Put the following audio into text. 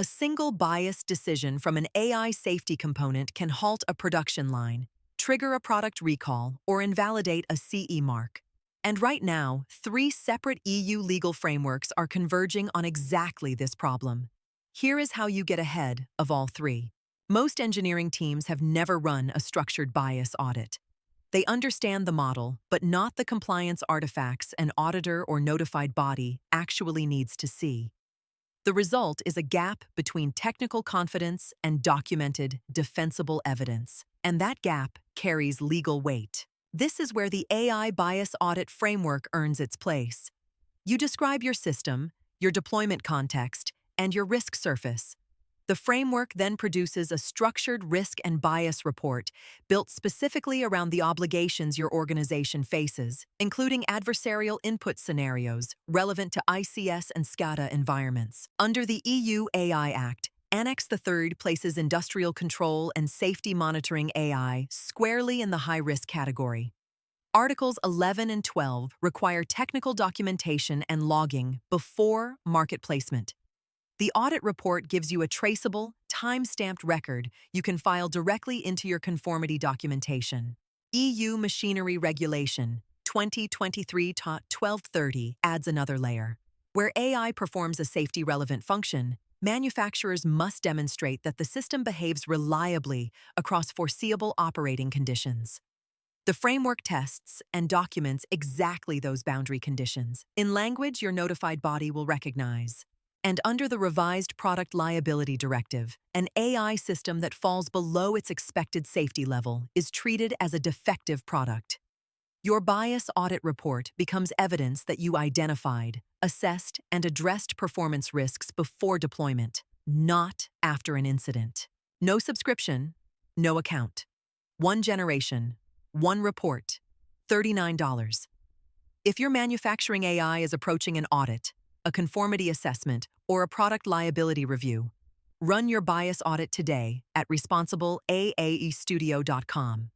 A single biased decision from an AI safety component can halt a production line, trigger a product recall, or invalidate a CE mark. And right now, 3 separate EU legal frameworks are converging on exactly this problem. Here is how you get ahead of all 3. Most engineering teams have never run a structured bias audit. They understand the model, but not the compliance artifacts an auditor or notified body actually needs to see. The result is a gap between technical confidence and documented, defensible evidence, and that gap carries legal weight. This is where the AI Bias Audit Framework earns its place. You describe your system, your deployment context, and your risk surface. The framework then produces a structured risk and bias report built specifically around the obligations your organization faces, including adversarial input scenarios relevant to ICS and SCADA environments. Under the EU AI Act, Annex III places industrial control and safety monitoring AI squarely in the high-risk category. Articles 11 and 12 require technical documentation and logging before market placement. The audit report gives you a traceable, time-stamped record you can file directly into your conformity documentation. EU Machinery Regulation 2023-1230 adds another layer. Where AI performs a safety-relevant function, manufacturers must demonstrate that the system behaves reliably across foreseeable operating conditions. The framework tests and documents exactly those boundary conditions in language your notified body will recognize. And under the revised Product Liability Directive, an AI system that falls below its expected safety level is treated as a defective product. Your bias audit report becomes evidence that you identified, assessed, and addressed performance risks before deployment, not after an incident. No subscription, no account. 1 generation, 1 report, $39. If your manufacturing AI is approaching an audit, a conformity assessment, or a product liability review, run your bias audit today at responsibleaaestudio.com.